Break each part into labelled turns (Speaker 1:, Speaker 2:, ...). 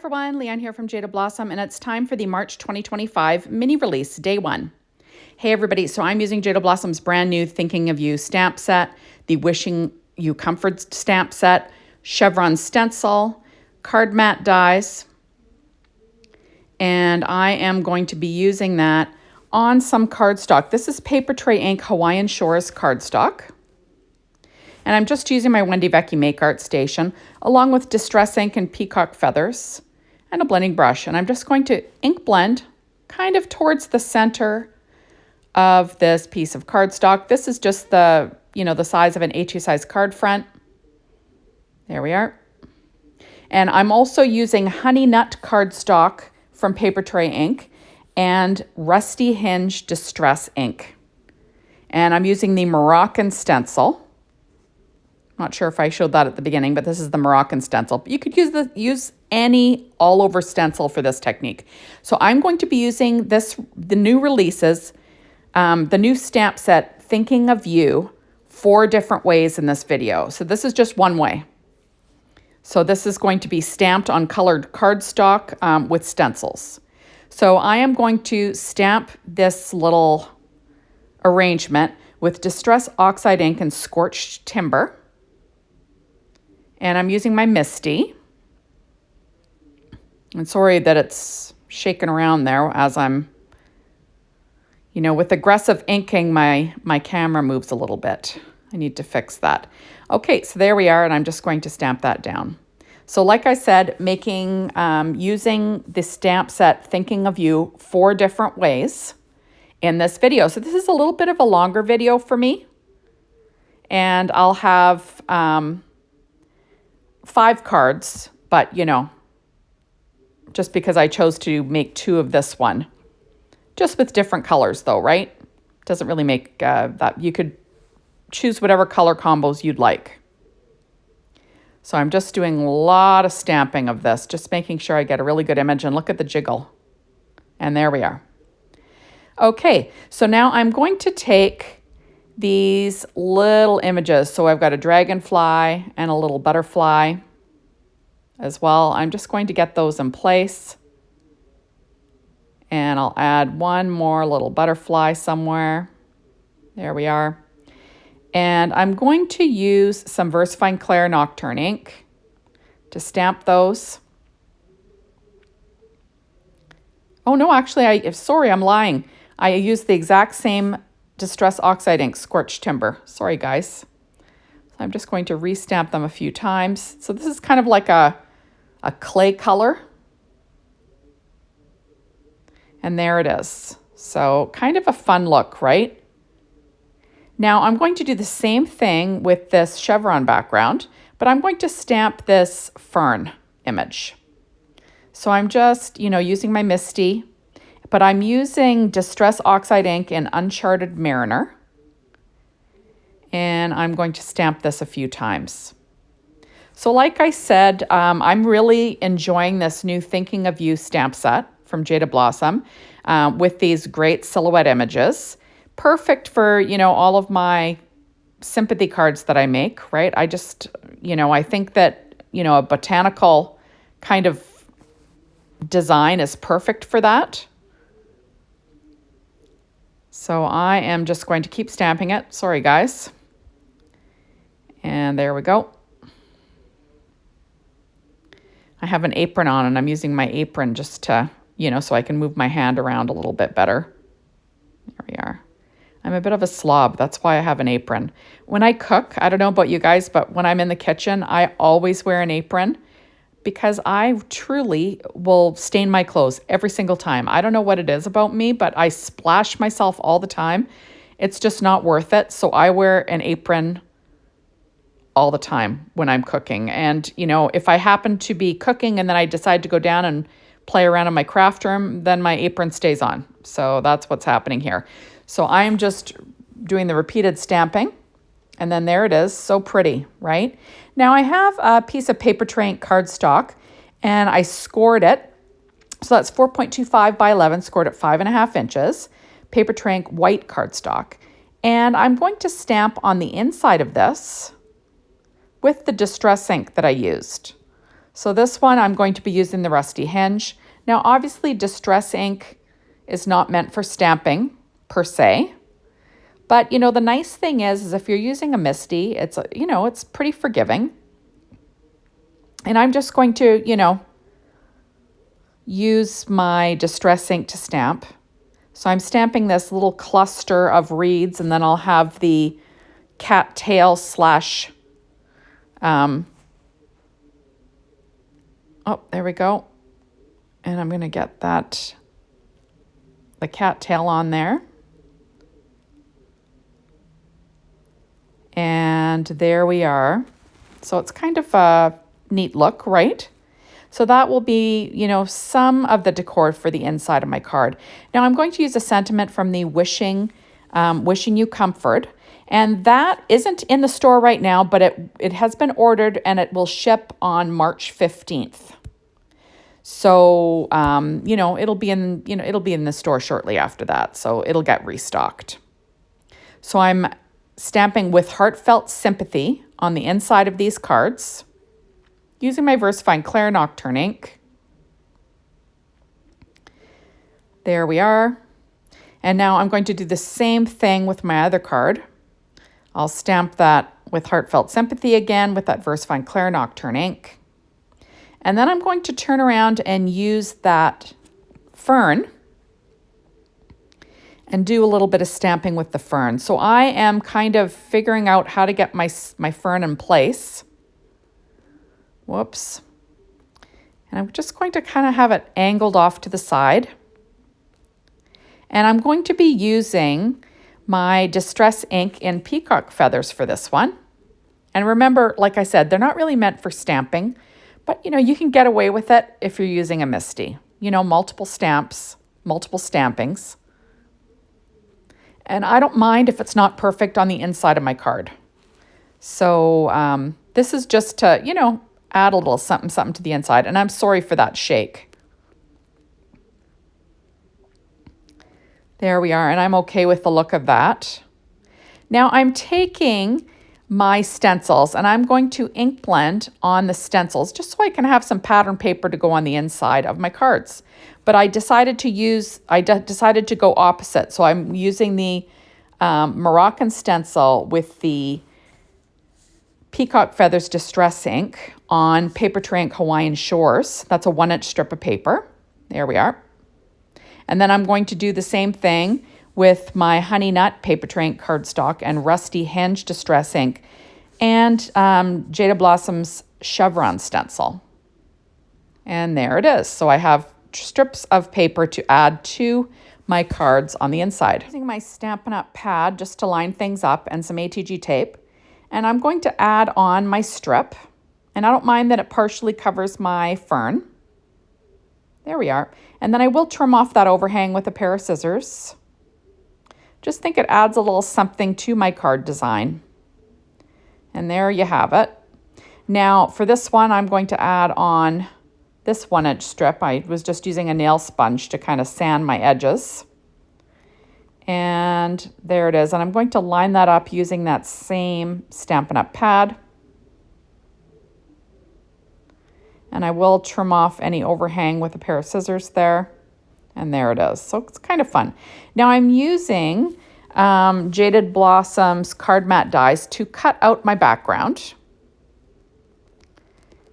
Speaker 1: everyone, Leanne here from Jaded Blossom, and it's time for the March 2025 mini release, day one. Hey everybody, so I'm using Jaded Blossom's brand new Thinking of You stamp set, the Wishing You Comfort stamp set, Chevron stencil, card mat dies, and I am going to be using that on some cardstock. This is Paper Tray Ink Hawaiian Shores cardstock. And I'm just using my Wendy Vecchi Make Art Station, along with Distress Ink and Peacock Feathers, and a blending brush. And I'm just going to ink blend kind of towards the center of this piece of cardstock. This is just the size of an HE size card front. There we are. And I'm also using Honey Nut cardstock from Paper Tray Ink and Rusty Hinge Distress Ink. And I'm using the Moroccan stencil. Not sure if I showed that at the beginning, but this is the Moroccan stencil. You could use any all over stencil for this technique. So I'm going to be using the new releases, the new stamp set, Thinking of You, 4 different ways in this video. So this is just one way. So this is going to be stamped on colored cardstock with stencils. So I am going to stamp this little arrangement with Distress Oxide ink and Scorched Timber. And I'm using my Misty. And sorry that it's shaking around there as I'm, with aggressive inking, my camera moves a little bit. I need to fix that. Okay, so there we are, and I'm just going to stamp that down. So like I said, using the stamp set, Thinking of You, 4 different ways in this video. So this is a little bit of a longer video for me. And I'll have 5 cards, but just because I chose to make 2 of this one, just with different colors though, right? Doesn't really make that. You could choose whatever color combos you'd like. So I'm just doing a lot of stamping of this, just making sure I get a really good image, and look at the jiggle. And there we are. Okay, so now I'm going to take these little images. So I've got a dragonfly and a little butterfly as well. I'm just going to get those in place. And I'll add one more little butterfly somewhere. There we are. And I'm going to use some VersaFine Clair Nocturne ink to stamp those. Oh no, actually, sorry, I'm lying. I used the exact same Distress Oxide ink, Scorched Timber. Sorry, guys. So I'm just going to restamp them a few times. So this is kind of like a clay color. And there it is. So kind of a fun look, right? Now I'm going to do the same thing with this chevron background, but I'm going to stamp this fern image. So I'm just, using my Misty, but I'm using Distress Oxide ink in Uncharted Mariner. And I'm going to stamp this a few times. So like I said, I'm really enjoying this new Thinking of You stamp set from Jaded Blossom with these great silhouette images. Perfect for, all of my sympathy cards that I make, right? I just, I think that, a botanical kind of design is perfect for that. So I am just going to keep stamping it. Sorry, guys. And there we go. I have an apron on, and I'm using my apron just to, so I can move my hand around a little bit better. There we are. I'm a bit of a slob. That's why I have an apron. When I cook, I don't know about you guys, but when I'm in the kitchen, I always wear an apron because I truly will stain my clothes every single time. I don't know what it is about me, but I splash myself all the time. It's just not worth it. So I wear an apron all the time when I'm cooking. And, if I happen to be cooking and then I decide to go down and play around in my craft room, then my apron stays on. So that's what's happening here. So I'm just doing the repeated stamping. And then there it is, so pretty, right? Now I have a piece of Paper Tray Ink cardstock, and I scored it. So that's 4.25 by 11, scored at 5.5 inches. Paper Tray Ink white cardstock. And I'm going to stamp on the inside of this with the Distress ink that I used. So this one, I'm going to be using the Rusty Hinge. Now, obviously, Distress ink is not meant for stamping per se. But, you know, the nice thing is if you're using a Misty, it's, you know, it's pretty forgiving. And I'm just going to, you know, use my Distress ink to stamp. So I'm stamping this little cluster of reeds, and then I'll have the cattail slash, oh, there we go. And I'm going to get that, the cattail on there. And there we are. So it's kind of a neat look, right? So that will be, you know, some of the decor for the inside of my card. Now I'm going to use a sentiment from the Wishing You Comfort. And that isn't in the store right now, but it has been ordered and it will ship on March 15th. So, you know, it'll be in the store shortly after that. So it'll get restocked. So I'm stamping with Heartfelt Sympathy on the inside of these cards using my VersaFine Clair Nocturne ink. There we are. And now I'm going to do the same thing with my other card. I'll stamp that with Heartfelt Sympathy again with that VersaFine Clair Nocturne ink. And then I'm going to turn around and use that fern and do a little bit of stamping with the fern. So I am kind of figuring out how to get my fern in place. Whoops. And I'm just going to kind of have it angled off to the side. And I'm going to be using my Distress ink in peacock feathers for this one. And remember, like I said, they're not really meant for stamping, but you know, you can get away with it if you're using a Misty. You know, multiple stamps, multiple stampings. And I don't mind if it's not perfect on the inside of my card. So this is just to, you know, add a little something, something to the inside. And I'm sorry for that shake. There we are, and I'm okay with the look of that. Now I'm taking my stencils and I'm going to ink blend on the stencils just so I can have some pattern paper to go on the inside of my cards. But I decided to go opposite. So I'm using the Moroccan stencil with the Peacock Feathers Distress ink on Paper Tray Ink Hawaiian Shores. That's a 1-inch strip of paper. There we are. And then I'm going to do the same thing with my Honey Nut Paper Tray Ink cardstock and Rusty Hinge Distress ink and Jaded Blossom's Chevron stencil. And there it is. So I have strips of paper to add to my cards on the inside. Using my Stampin' Up! Pad just to line things up and some ATG tape. And I'm going to add on my strip. And I don't mind that it partially covers my fern. There we are. And then I will trim off that overhang with a pair of scissors. Just think it adds a little something to my card design. And there you have it. Now for this one, I'm going to add on this 1-inch strip. I was just using a nail sponge to kind of sand my edges. And there it is. And I'm going to line that up using that same Stampin' Up! Pad. And I will trim off any overhang with a pair of scissors there. And there it is. So it's kind of fun. Now I'm using Jaded Blossom's card mat dies to cut out my background.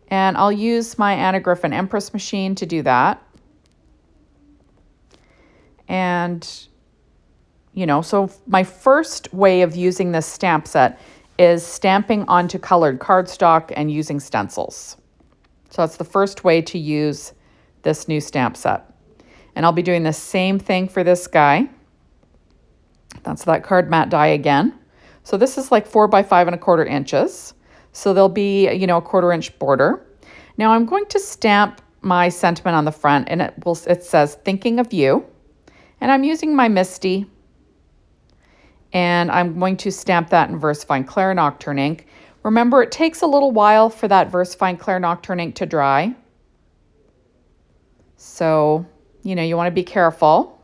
Speaker 1: And I'll use my Anna Griffin Empress machine to do that. And, you know, so my first way of using this stamp set is stamping onto colored cardstock and using stencils. So that's the first way to use this new stamp set. And I'll be doing the same thing for this guy. That's that card mat die again. So this is like 4 by 5¼ inches. So there'll be, you know, a 1/4 inch border. Now I'm going to stamp my sentiment on the front and it says thinking of you. And I'm using my Misty. And I'm going to stamp that in VersaFine Clair Nocturne ink. Remember, it takes a little while for that VersaFine Clair Nocturne ink to dry. So, you know, you want to be careful.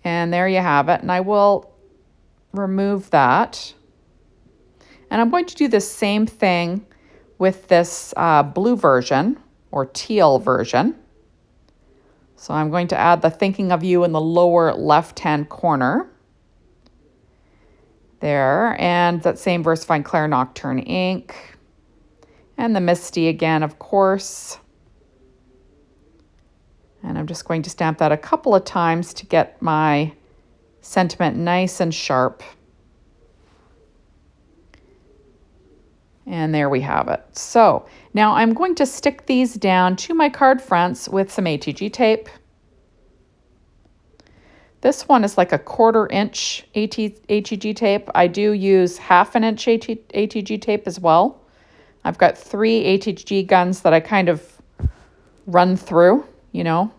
Speaker 1: And there you have it. And I will remove that. And I'm going to do the same thing with this blue version or teal version. So I'm going to add the Thinking of You in the lower left-hand corner there, and that same VersaFine Clair Nocturne ink, and the Misty again, of course. And I'm just going to stamp that a couple of times to get my sentiment nice and sharp. And there we have it. So now I'm going to stick these down to my card fronts with some ATG tape. This one is like a 1/4 inch ATG tape. I do use 1/2 inch ATG tape as well. I've got 3 ATG guns that I kind of run through, you know.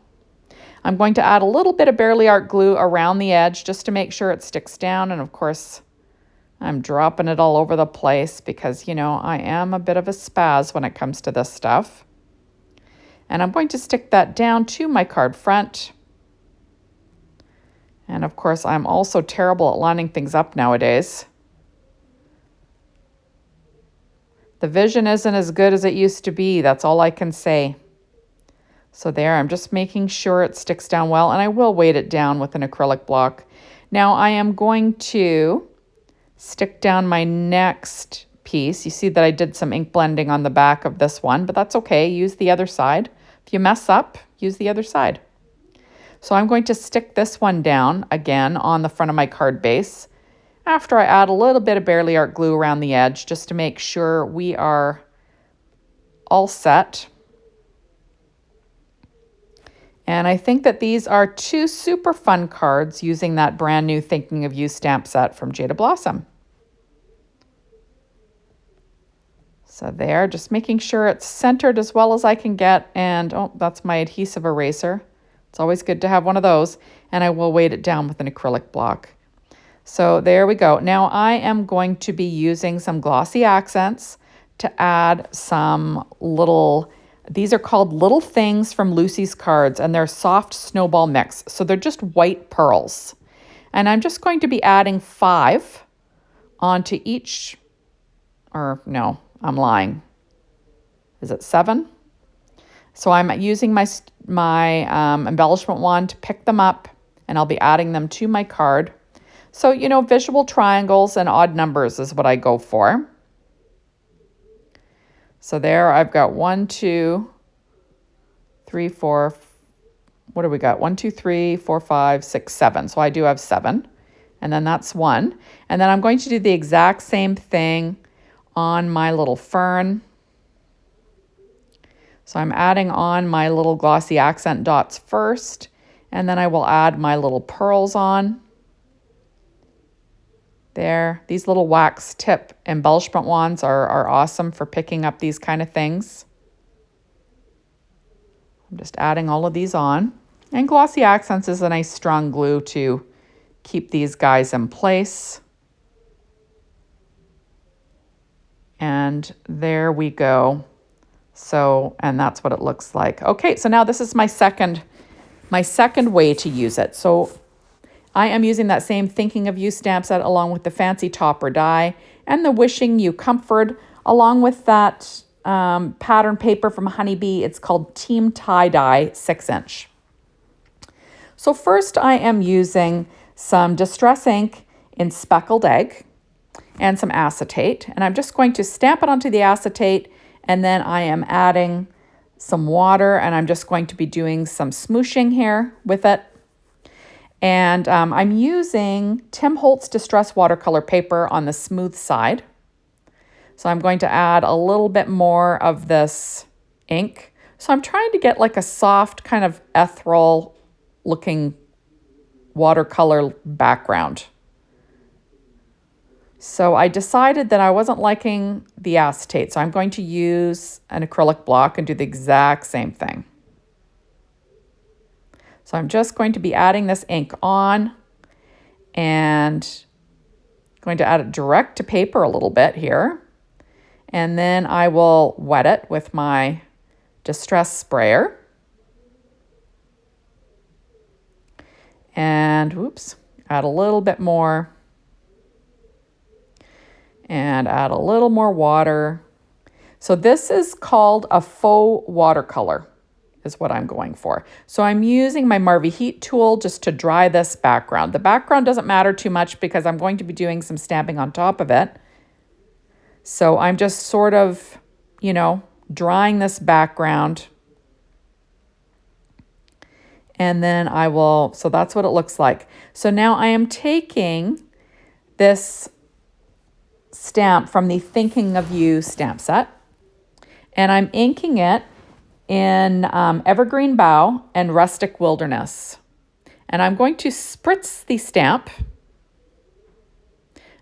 Speaker 1: I'm going to add a little bit of Bearly Art glue around the edge just to make sure it sticks down. And of course, I'm dropping it all over the place because, you know, I am a bit of a spaz when it comes to this stuff. And I'm going to stick that down to my card front. And of course, I'm also terrible at lining things up nowadays. The vision isn't as good as it used to be. That's all I can say. So there, I'm just making sure it sticks down well, and I will weight it down with an acrylic block. Now I am going to stick down my next piece. You see that I did some ink blending on the back of this one, but that's okay. Use the other side. If you mess up, use the other side. So I'm going to stick this one down again on the front of my card base after I add a little bit of Bearly Art glue around the edge just to make sure we are all set. And I think that these are 2 super fun cards using that brand new Thinking of You stamp set from Jaded Blossom. So there, just making sure it's centered as well as I can get. And oh, that's my adhesive eraser. It's always good to have one of those. And I will weight it down with an acrylic block. So there we go. Now I am going to be using some glossy accents to add some little... These are called Little Things from Lucy's Cards, and they're soft snowball mix. So they're just white pearls. And I'm just going to be adding 5 onto each, or no, I'm lying. Is it 7? So I'm using my embellishment wand to pick them up, and I'll be adding them to my card. So, you know, visual triangles and odd numbers is what I go for. So there I've got 1, 2, 3, 4, what do we got? 1, 2, 3, 4, 5, 6, 7. So I do have 7. And then that's 1. And then I'm going to do the exact same thing on my little fern. So I'm adding on my little glossy accent dots first, and then I will add my little pearls on. There, these little wax tip embellishment wands are awesome for picking up these kind of things. I'm just adding all of these on. And Glossy Accents is a nice strong glue to keep these guys in place. And there we go. So, and that's what it looks like. Okay, so now this is my second way to use it. So I am using that same Thinking of You stamp set along with the Fancy Topper die and the Wishing You Comfort, along with that pattern paper from Honeybee. It's called Team Tie Dye 6-inch. So first I am using some Distress ink in Speckled Egg and some acetate. And I'm just going to stamp it onto the acetate, and then I am adding some water, and I'm just going to be doing some smooshing here with it. And I'm using Tim Holtz Distress watercolor paper on the smooth side. So I'm going to add a little bit more of this ink. So I'm trying to get like a soft kind of ethereal looking watercolor background. So I decided that I wasn't liking the acetate, so I'm going to use an acrylic block and do the exact same thing. So I'm just going to be adding this ink on and going to add it direct to paper a little bit here. And then I will wet it with my Distress sprayer. And whoops, add a little bit more. And add a little more water. So this is called a faux watercolor is what I'm going for. So I'm using my Marvy Heat tool just to dry this background. The background doesn't matter too much because I'm going to be doing some stamping on top of it. So I'm just sort of, you know, drying this background. And then I will, so that's what it looks like. So now I am taking this stamp from the Thinking of You stamp set, and I'm inking it in Evergreen Bough and Rustic Wilderness. And I'm going to spritz the stamp.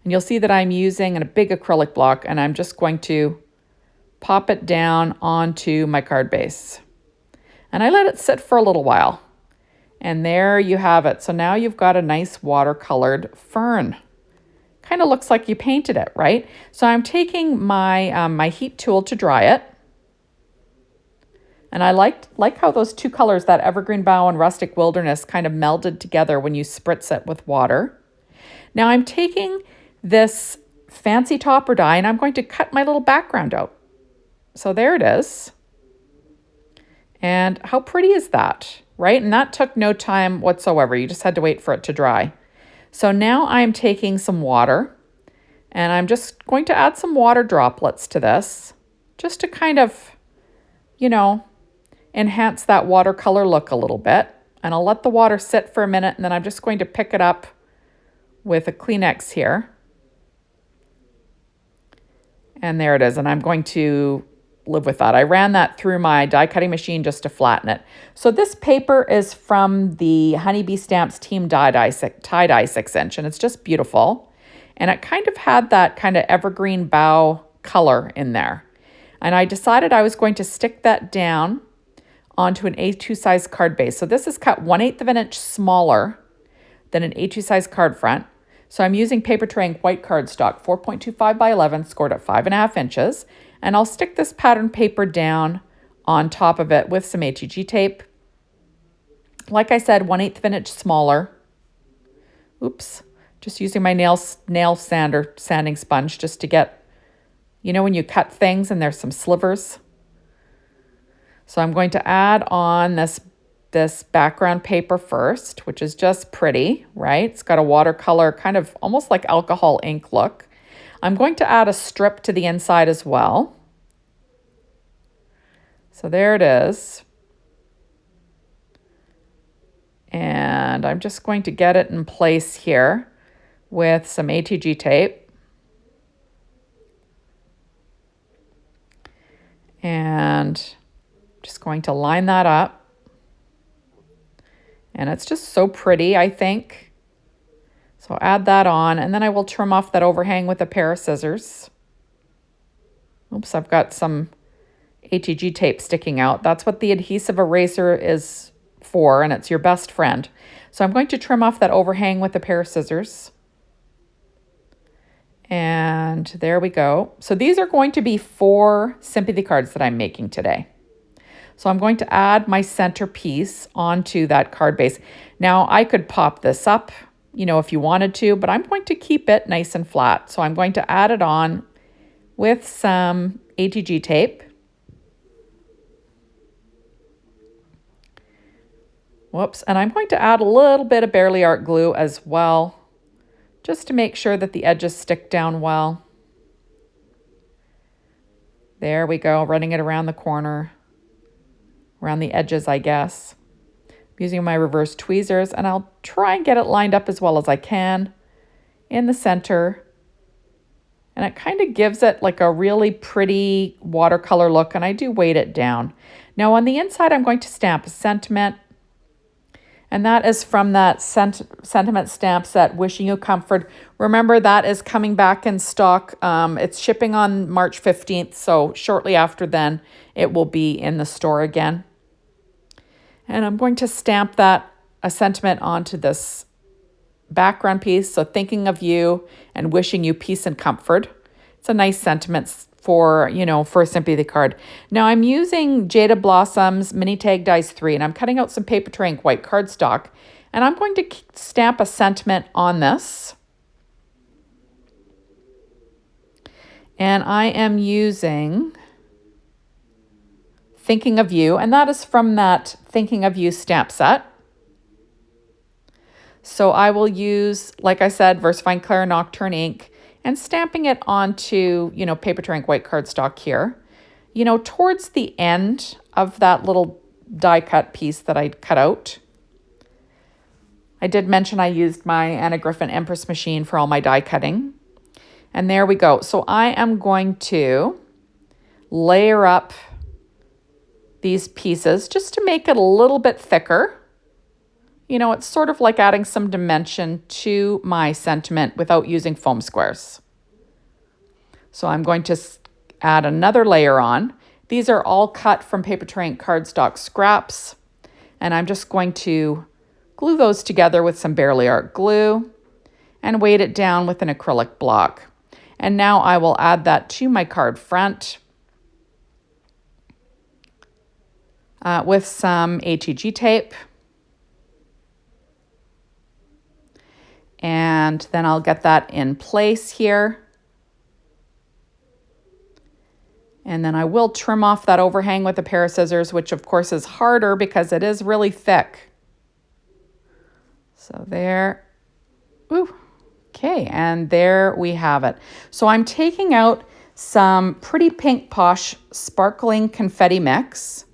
Speaker 1: And you'll see that I'm using a big acrylic block, and I'm just going to pop it down onto my card base. And I let it sit for a little while. And there you have it. So now you've got a nice watercolored fern. Kind of looks like you painted it, right? So I'm taking my, my heat tool to dry it. And I like how those two colors, that Evergreen Bough and Rustic Wilderness, kind of melded together when you spritz it with water. Now I'm taking this fancy topper die and I'm going to cut my little background out. So there it is. And how pretty is that, right? And that took no time whatsoever. You just had to wait for it to dry. So now I'm taking some water and I'm just going to add some water droplets to this just to kind of, you know, enhance that watercolor look a little bit. And I'll let the water sit for a minute and then I'm just going to pick it up with a Kleenex here. And there it is. And I'm going to live with that. I ran that through my die cutting machine just to flatten it. So this paper is from the Honeybee Stamps Team tie-dye 6-inch, and it's just beautiful. And it kind of had that kind of evergreen bough color in there. And I decided I was going to stick that down onto an A2 size card base. So this is cut 1/8 of an inch smaller than an A2 size card front. So I'm using paper tray ink white cardstock, 4.25 by 11, scored at 5.5 inches. And I'll stick this pattern paper down on top of it with some ATG tape. Like I said, 1/8 of an inch smaller. Oops, just using my nail sanding sponge just to get, you know, when you cut things and there's some slivers. So I'm going to add on this background paper first, which is just pretty, right? It's got a watercolor, kind of almost like alcohol ink look. I'm going to add a strip to the inside as well. So there it is. And I'm just going to get it in place here with some ATG tape. And just going to line that up. And it's just so pretty, I think. So add that on, and then I will trim off that overhang with a pair of scissors. Oops, I've got some ATG tape sticking out. That's what the adhesive eraser is for, and it's your best friend. So I'm going to trim off that overhang with a pair of scissors. And there we go. So these are going to be 4 sympathy cards that I'm making today. So I'm going to add my centerpiece onto that card base. Now I could pop this up, you know, if you wanted to, but I'm going to keep it nice and flat. So I'm going to add it on with some ATG tape. Whoops, and I'm going to add a little bit of Bearly Art glue as well, just to make sure that the edges stick down well. There we go, running it around the corner, around the edges, I guess. I'm using my reverse tweezers, and I'll try and get it lined up as well as I can in the center. And it kind of gives it like a really pretty watercolor look, and I do weight it down. Now on the inside, I'm going to stamp a sentiment. And that is from that sentiment stamp set, Wishing You Comfort. Remember, that is coming back in stock. It's shipping on March 15th, so shortly after then, it will be in the store again. And I'm going to stamp a sentiment onto this background piece. So thinking of you and wishing you peace and comfort. It's a nice sentiment for, you know, for a sympathy card. Now I'm using Jaded Blossom's Mini Tag Dies 3, and I'm cutting out some paper tray ink white cardstock, and I'm going to stamp a sentiment on this. And I am using Thinking of You, and that is from that Thinking of You stamp set. So I will use, like I said, VersaFine Clear Nocturne ink and stamping it onto, paper tray ink white cardstock here. Towards the end of that little die cut piece that I cut out. I did mention I used my Anna Griffin Empress machine for all my die cutting. And there we go. So I am going to layer up these pieces just to make it a little bit thicker. It's sort of like adding some dimension to my sentiment without using foam squares. So I'm going to add another layer on. These are all cut from paper tray ink cardstock scraps. And I'm just going to glue those together with some Barely Art glue and weight it down with an acrylic block. And now I will add that to my card front with some HEG tape. And then I'll get that in place here. And then I will trim off that overhang with a pair of scissors, which of course is harder because it is really thick. So there, ooh, okay, and there we have it. So I'm taking out some Pretty Pink Posh sparkling confetti mix,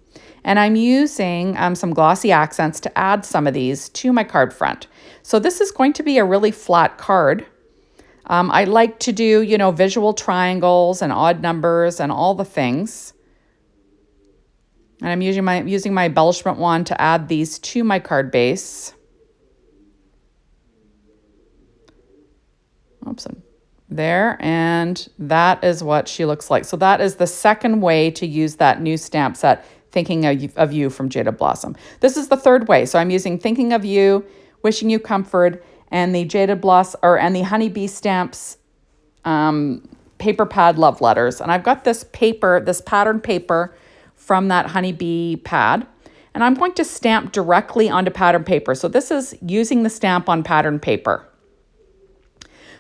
Speaker 1: and I'm using some glossy accents to add some of these to my card front. So this is going to be a really flat card. I like to do, visual triangles and odd numbers and all the things. And I'm using my embellishment wand to add these to my card base. Oops, there, and that is what she looks like. So that is the second way to use that new stamp set, Thinking of You from Jaded Blossom. This is the third way. So I'm using Thinking of You, Wishing You Comfort, and the Jaded Blossom and the Honeybee Stamps paper pad love letters. And I've got this paper, this pattern paper from that Honeybee pad, and I'm going to stamp directly onto pattern paper. So this is using the stamp on pattern paper.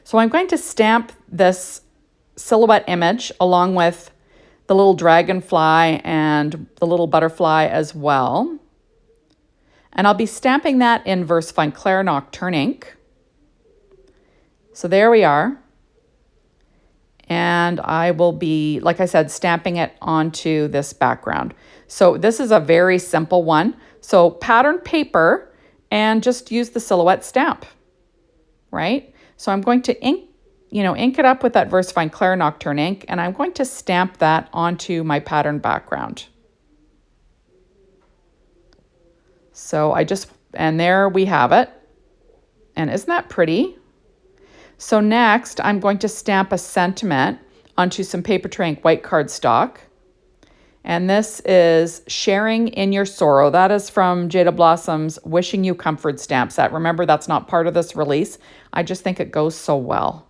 Speaker 1: So I'm going to stamp this silhouette image along with the little dragonfly and the little butterfly as well. And I'll be stamping that in VersaFine Clear Nocturne ink. So there we are. And I will be, like I said, stamping it onto this background. So this is a very simple one. So pattern paper and just use the silhouette stamp, right? So I'm going to ink it up with that VersaFine Clear Nocturne ink, and I'm going to stamp that onto my pattern background. So and there we have it. And isn't that pretty? So next, I'm going to stamp a sentiment onto some paper tray ink white cardstock. And this is Sharing in Your Sorrow. That is from Jaded Blossom's Wishing You Comfort stamp set. Remember, that's not part of this release. I just think it goes so well.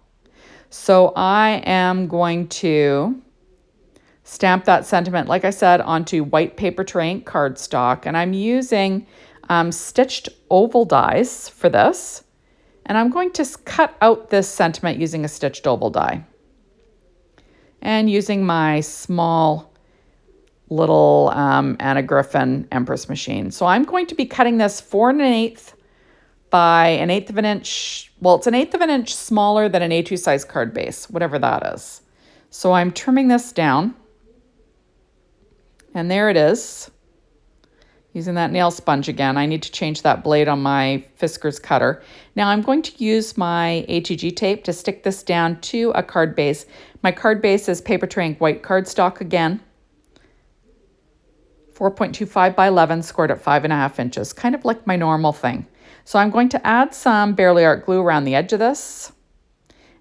Speaker 1: So I am going to stamp that sentiment, like I said, onto white paper tray ink cardstock. And I'm using stitched oval dies for this. And I'm going to cut out this sentiment using a stitched oval die. And using my small little Anna Griffin Empress machine. So I'm going to be cutting this 4 1/8 by 1/8 of an inch. Well, it's 1/8 of an inch smaller than an A2 size card base, whatever that is. So I'm trimming this down. And there it is. Using that nail sponge again. I need to change that blade on my Fiskars cutter. Now I'm going to use my HEG tape to stick this down to a card base. My card base is paper tray ink white cardstock again. 4.25 by 11, scored at 5.5 inches, kind of like my normal thing. So I'm going to add some Barely Art glue around the edge of this.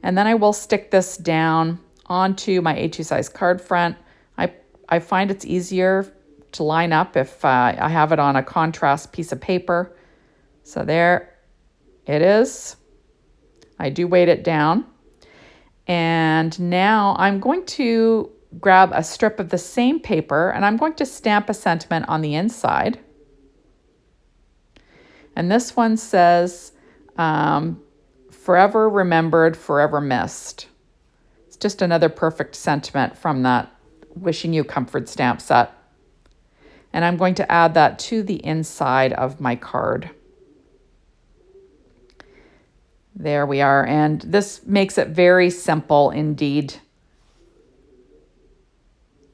Speaker 1: And then I will stick this down onto my A2 size card front. I find it's easier to line up if I have it on a contrast piece of paper. So there it is. I do weight it down. And now I'm going to grab a strip of the same paper and I'm going to stamp a sentiment on the inside. And this one says, forever remembered, forever missed. It's just another perfect sentiment from that Wishing You Comfort stamp set. And I'm going to add that to the inside of my card. There we are. And this makes it very simple indeed.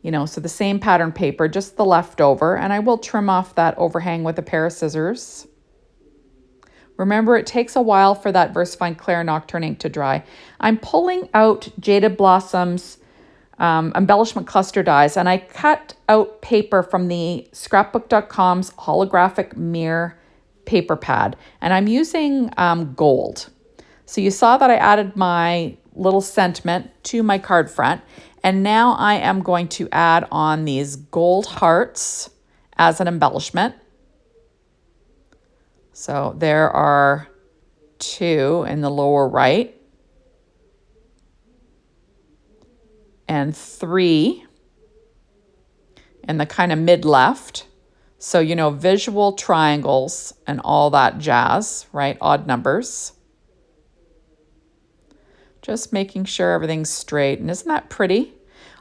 Speaker 1: You know, so the same pattern paper, just the leftover, and I will trim off that overhang with a pair of scissors. Remember, it takes a while for that VersaFine Clair Nocturne ink to dry. I'm pulling out Jaded Blossom's Embellishment Cluster dies, and I cut out paper from the scrapbook.com's holographic mirror paper pad, and I'm using gold. So you saw that I added my little sentiment to my card front, and now I am going to add on these gold hearts as an embellishment. So there are 2 in the lower right and 3 in the kind of mid left. So, you know, visual triangles and all that jazz, right? Odd numbers. Just making sure everything's straight. And isn't that pretty?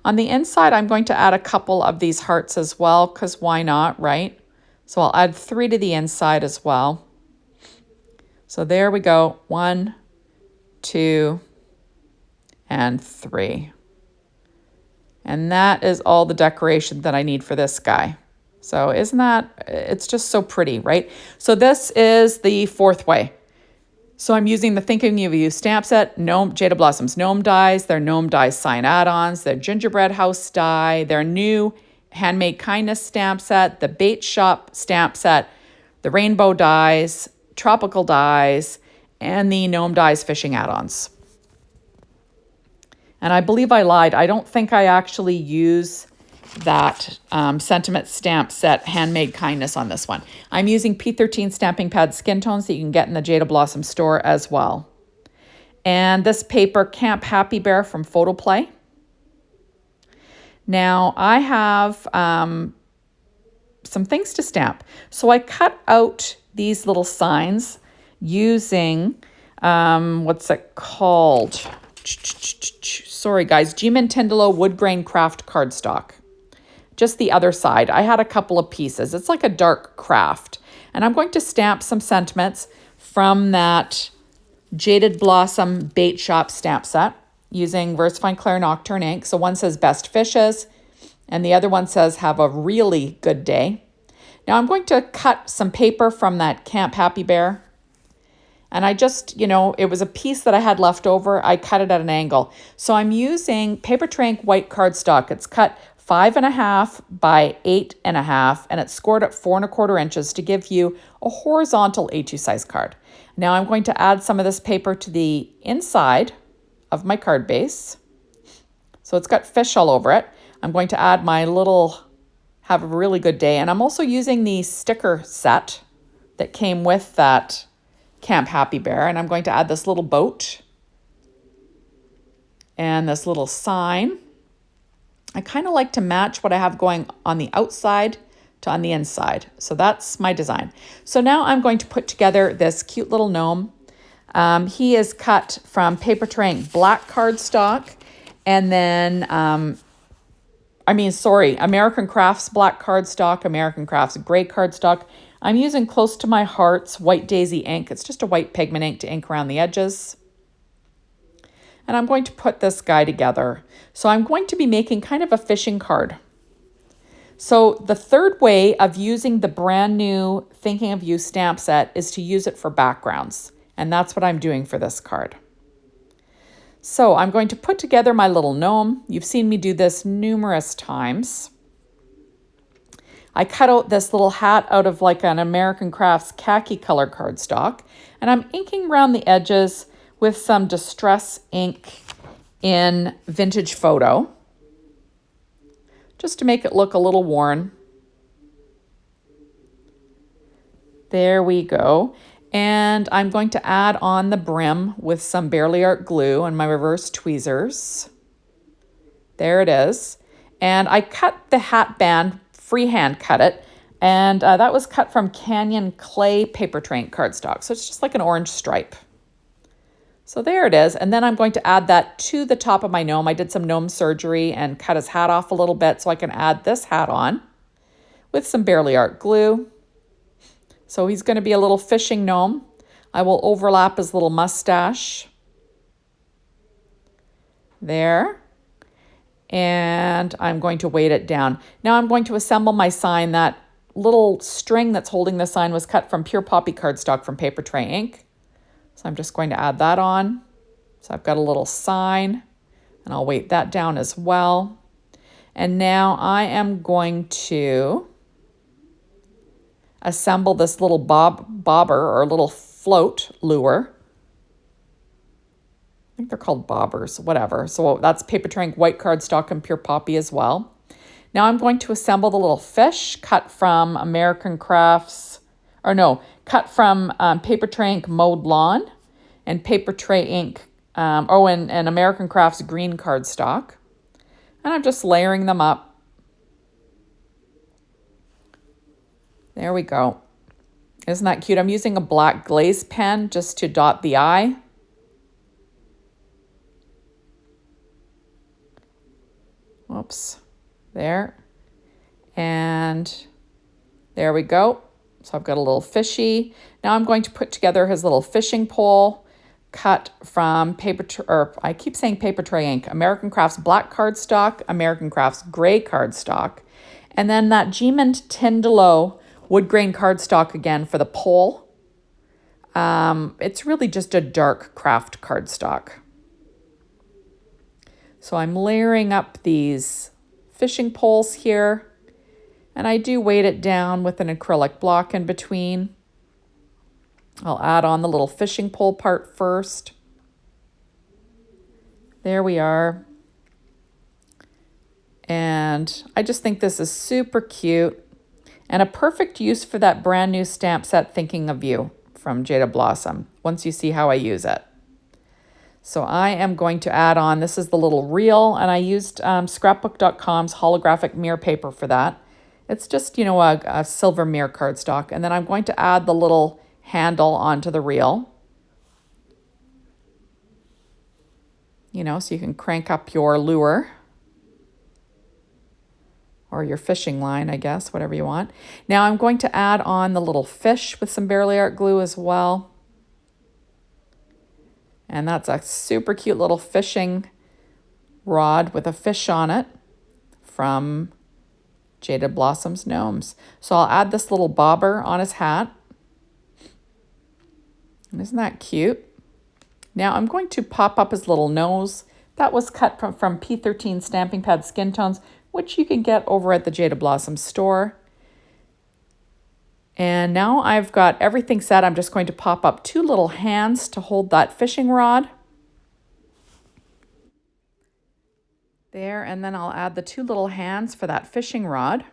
Speaker 1: On the inside, I'm going to add a couple of these hearts as well, because why not, right? So I'll add 3 to the inside as well. So there we go. 1, 2, and 3. And that is all the decoration that I need for this guy. So isn't that, it's just so pretty, right? So this is the 4th way. So I'm using the Thinking of You stamp set, Gnome, Jaded Blossom's Gnome dies, their Gnome dies Sign Add Ons, their Gingerbread House die, their new Handmade Kindness stamp set, the Bait Shop stamp set, the Rainbow dies, Tropical dies, and the Gnome dies Fishing Add Ons. And I believe I lied. I don't think I actually use that sentiment stamp set Handmade Kindness on this one. I'm using P13 stamping pad skin tones that you can get in the Jaded Blossom store as well. And this paper, Camp Happy Bear from Photoplay. Now I have some things to stamp. So I cut out these little signs using, what's it called? Sorry guys, G. Tindalo wood grain craft cardstock. Just the other side. I had a couple of pieces. It's like a dark craft. And I'm going to stamp some sentiments from that Jaded Blossom Bait Shop stamp set using VersaFine Clair Nocturne ink. So one says Best Fishes, and the other one says Have a Really Good Day. Now I'm going to cut some paper from that Camp Happy Bear. And I just, you know, it was a piece that I had left over. I cut it at an angle. So I'm using Paper Tray Ink white cardstock. It's cut 5.5 by 8.5, and it's scored at 4.25 inches to give you a horizontal A2 size card. Now I'm going to add some of this paper to the inside of my card base. So it's got fish all over it. I'm going to add my little Have a Really Good Day, and I'm also using the sticker set that came with that Camp Happy Bear, and I'm going to add this little boat and this little sign. I kind of like to match what I have going on the outside to on the inside. So that's my design. So now I'm going to put together this cute little gnome. He is cut from Paper Tray Ink black cardstock, and then, American Crafts black cardstock, American Crafts gray cardstock. I'm using Close to My Heart's White Daisy ink. It's just a white pigment ink to ink around the edges. And I'm going to put this guy together. So I'm going to be making kind of a fishing card. So the 3rd way of using the brand new Thinking of You stamp set is to use it for backgrounds. And that's what I'm doing for this card. So I'm going to put together my little gnome. You've seen me do this numerous times. I cut out this little hat out of like an American Crafts khaki color cardstock, and I'm inking around the edges with some Distress ink in Vintage Photo, just to make it look a little worn. There we go. And I'm going to add on the brim with some Barely Art glue and my reverse tweezers. There it is. And I cut the hat band, freehand cut it, and that was cut from Canyon Clay Paper Tray Ink cardstock. So it's just like an orange stripe. So there it is. And then I'm going to add that to the top of my gnome. I did some gnome surgery and cut his hat off a little bit so I can add this hat on with some Barely Art glue. So he's going to be a little fishing gnome. I will overlap his little mustache there. And I'm going to weight it down. Now I'm going to assemble my sign. That little string that's holding the sign was cut from pure poppy cardstock from Paper Tray ink. So I'm just going to add that on. So I've got a little sign, and I'll weight that down as well. And now I am going to assemble this little bobber or little float lure. I think they're called bobbers, whatever. So that's Paper Tray ink, white cardstock, and pure poppy as well. Now I'm going to assemble the little fish cut from cut from Paper Tray ink Mowed Lawn and Paper Tray ink, and American Crafts green cardstock. And I'm just layering them up. There we go. Isn't that cute? I'm using a black glaze pen just to dot the eye. Whoops, there. And there we go. So I've got a little fishy. Now I'm going to put together his little fishing pole cut from I keep saying Paper Tray ink, American Crafts black cardstock, American Crafts gray cardstock, and then that Gemond Tyndall wood grain cardstock again for the pole. It's really just a dark craft cardstock. So I'm layering up these fishing poles here, and I do weight it down with an acrylic block in between. I'll add on the little fishing pole part first. There we are. And I just think this is super cute and a perfect use for that brand new stamp set, Thinking of You, from Jaded Blossom, once you see how I use it. So I am going to add on, this is the little reel, and I used scrapbook.com's holographic mirror paper for that. It's just, a silver mirror cardstock. And then I'm going to add the little handle onto the reel. So you can crank up your lure or your fishing line, I guess, whatever you want. Now I'm going to add on the little fish with some Barely Art glue as well. And that's a super cute little fishing rod with a fish on it from Jaded Blossom's Gnomes. So I'll add this little bobber on his hat. And isn't that cute? Now I'm going to pop up his little nose. That was cut from P13 Stamping Pad Skin Tones, which you can get over at the Jaded Blossom store. And now I've got everything set. I'm just going to pop up two little hands to hold that fishing rod. There, and then I'll add the two little hands for that fishing rod.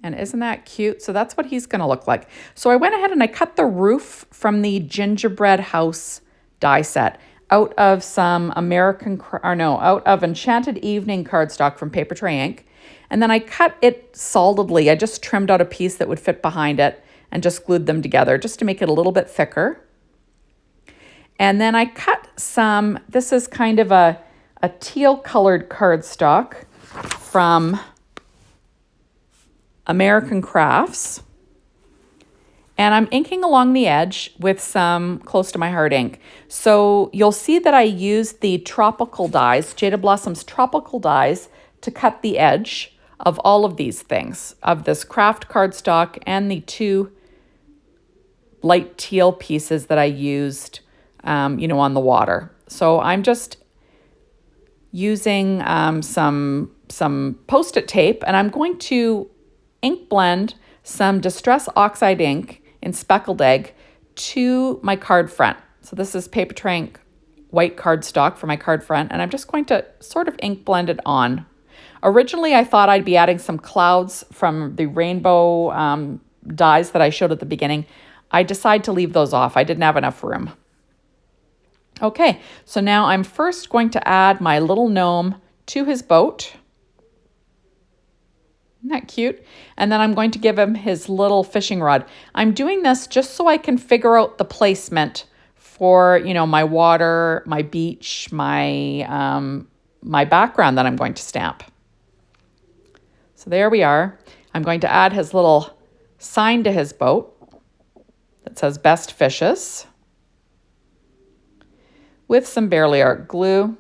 Speaker 1: And isn't that cute? So that's what he's going to look like. So I went ahead and I cut the roof from the Gingerbread House die set out of some out of Enchanted Evening cardstock from Paper Tray ink. And then I cut it solidly. I just trimmed out a piece that would fit behind it and just glued them together just to make it a little bit thicker. And then I cut some, this is kind of a teal colored cardstock from American Crafts. And I'm inking along the edge with some Close to My Heart ink. So you'll see that I used the tropical dies, Jaded Blossom's tropical dies, to cut the edge of all of these things, of this craft cardstock and the two light teal pieces that I used, on the water. So I'm just using some Post-it tape, and I'm going to ink blend some Distress Oxide ink in Speckled Egg to my card front. So this is Paper Tray ink white cardstock for my card front, and I'm just going to sort of ink blend it on. Originally, I thought I'd be adding some clouds from the rainbow dies that I showed at the beginning. I decided to leave those off. I didn't have enough room. Okay, so now I'm first going to add my little gnome to his boat. Isn't that cute? And then I'm going to give him his little fishing rod. I'm doing this just so I can figure out the placement for, my water, my beach, my background that I'm going to stamp. So there we are. I'm going to add his little sign to his boat that says Best Fishes with some Barely Art glue.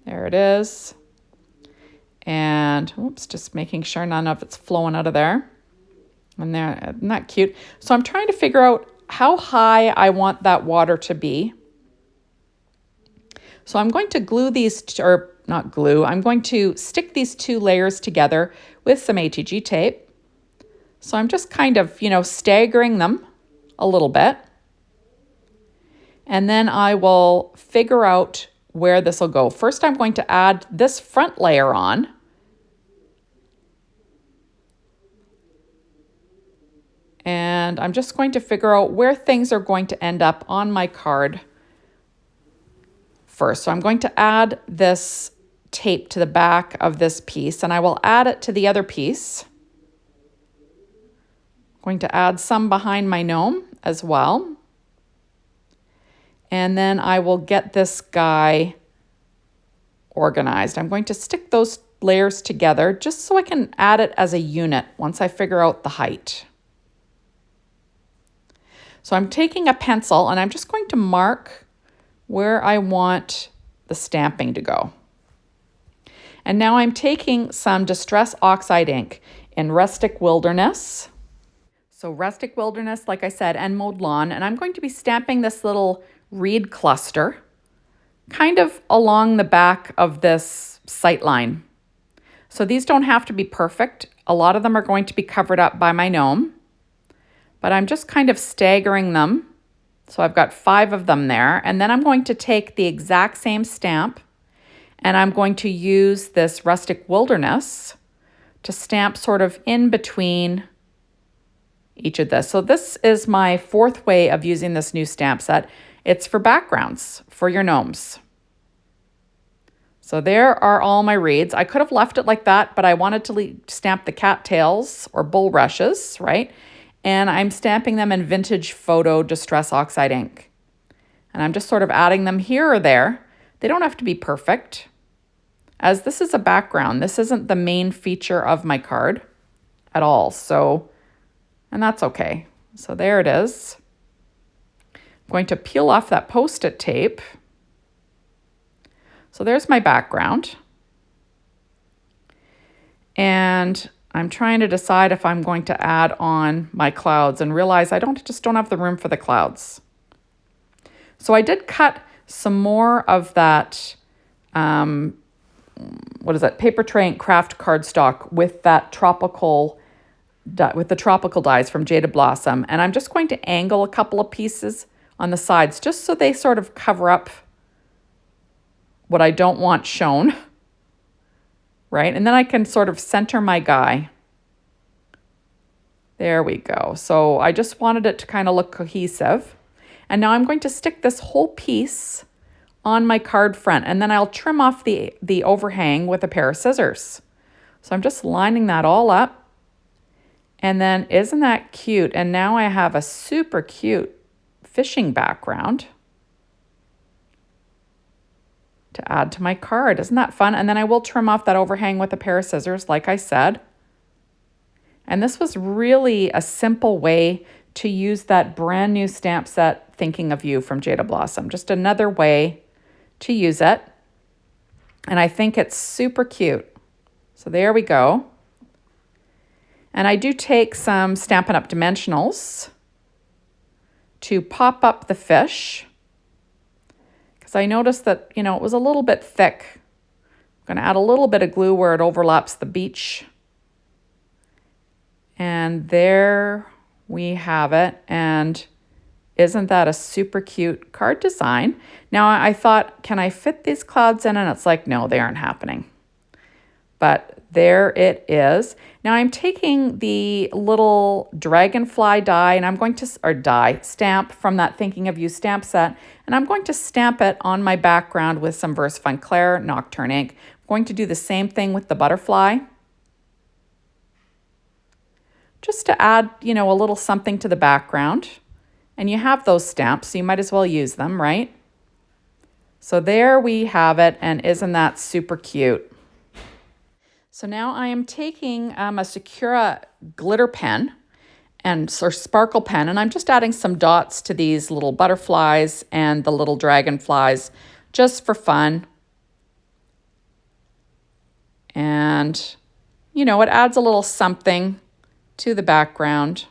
Speaker 1: There it is. And oops, just making sure none of it's flowing out of there. And there, isn't that cute? So I'm trying to figure out how high I want that water to be. So I'm going to glue these, or not glue, I'm going to stick these two layers together with some ATG tape. So I'm just kind of, staggering them a little bit. And then I will figure out where this will go. First, I'm going to add this front layer on. And I'm just going to figure out where things are going to end up on my card first. So I'm going to add this tape to the back of this piece, and I will add it to the other piece. I'm going to add some behind my gnome as well. And then I will get this guy organized. I'm going to stick those layers together just so I can add it as a unit once I figure out the height. So I'm taking a pencil and I'm just going to mark where I want the stamping to go. And now I'm taking some Distress Oxide ink in Rustic Wilderness. So Rustic Wilderness, like I said, and Mowed Lawn. And I'm going to be stamping this little reed cluster kind of along the back of this sight line. So these don't have to be perfect. A lot of them are going to be covered up by my gnome, but I'm just kind of staggering them. So I've got 5 of them there, and then I'm going to take the exact same stamp and I'm going to use this Rustic Wilderness to stamp sort of in between each of this. So this is my 4th way of using this new stamp set. It's for backgrounds for your gnomes. So there are all my reeds. I could have left it like that, but I wanted to stamp the cattails or bulrushes, right? And I'm stamping them in Vintage Photo Distress Oxide ink. And I'm just sort of adding them here or there. They don't have to be perfect, as this is a background. This isn't the main feature of my card at all. So, and that's okay. So there it is. I'm going to peel off that Post-it tape. So there's my background. And I'm trying to decide if I'm going to add on my clouds and realize I just don't have the room for the clouds. So I did cut some more of that, paper tray and craft cardstock with that tropical, with the tropical dies from Jaded Blossom. And I'm just going to angle a couple of pieces on the sides just so they sort of cover up what I don't want shown, right? And then I can sort of center my guy. There we go. So I just wanted it to kind of look cohesive. And now I'm going to stick this whole piece on my card front, and then I'll trim off the overhang with a pair of scissors. So I'm just lining that all up. And then isn't that cute? And now I have a super cute fishing background to add to my card. Isn't that fun? And then I will trim off that overhang with a pair of scissors, like I said. And this was really a simple way to use that brand new stamp set, Thinking of You from Jaded Blossom. Just another way to use it. And I think it's super cute. So there we go. And I do take some Stampin' Up! Dimensionals to pop up the fish, because I noticed that, it was a little bit thick. I'm going to add a little bit of glue where it overlaps the beach. And there we have it. And isn't that a super cute card design? Now I thought, can I fit these clouds in? And it's like, no, they aren't happening. But there it is. Now I'm taking the little dragonfly die, and I'm going to, stamp from that Thinking of You stamp set, and I'm going to stamp it on my background with some VersaFine Clair Nocturne ink. I'm going to do the same thing with the butterfly, just to add, a little something to the background. And you have those stamps, so you might as well use them, right? So there we have it, and isn't that super cute? So now I am taking a Sakura glitter pen or sparkle pen, and I'm just adding some dots to these little butterflies and the little dragonflies just for fun. And, you know, it adds a little something to the background.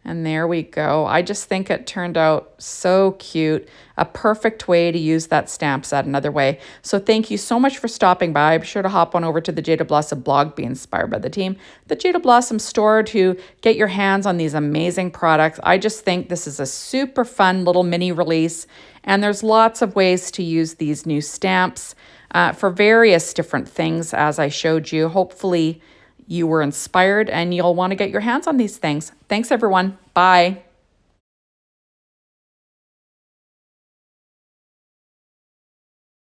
Speaker 1: And there we go. I just think it turned out so cute. A perfect way to use that stamp set another way. So thank you so much for stopping by. Be sure to hop on over to the Jaded Blossom blog, be inspired by the team, the Jaded Blossom store, to get your hands on these amazing products. I just think this is a super fun little mini release. And there's lots of ways to use these new stamps for various different things, as I showed you. Hopefully you were inspired and you'll want to get your hands on these things. Thanks, everyone. Bye.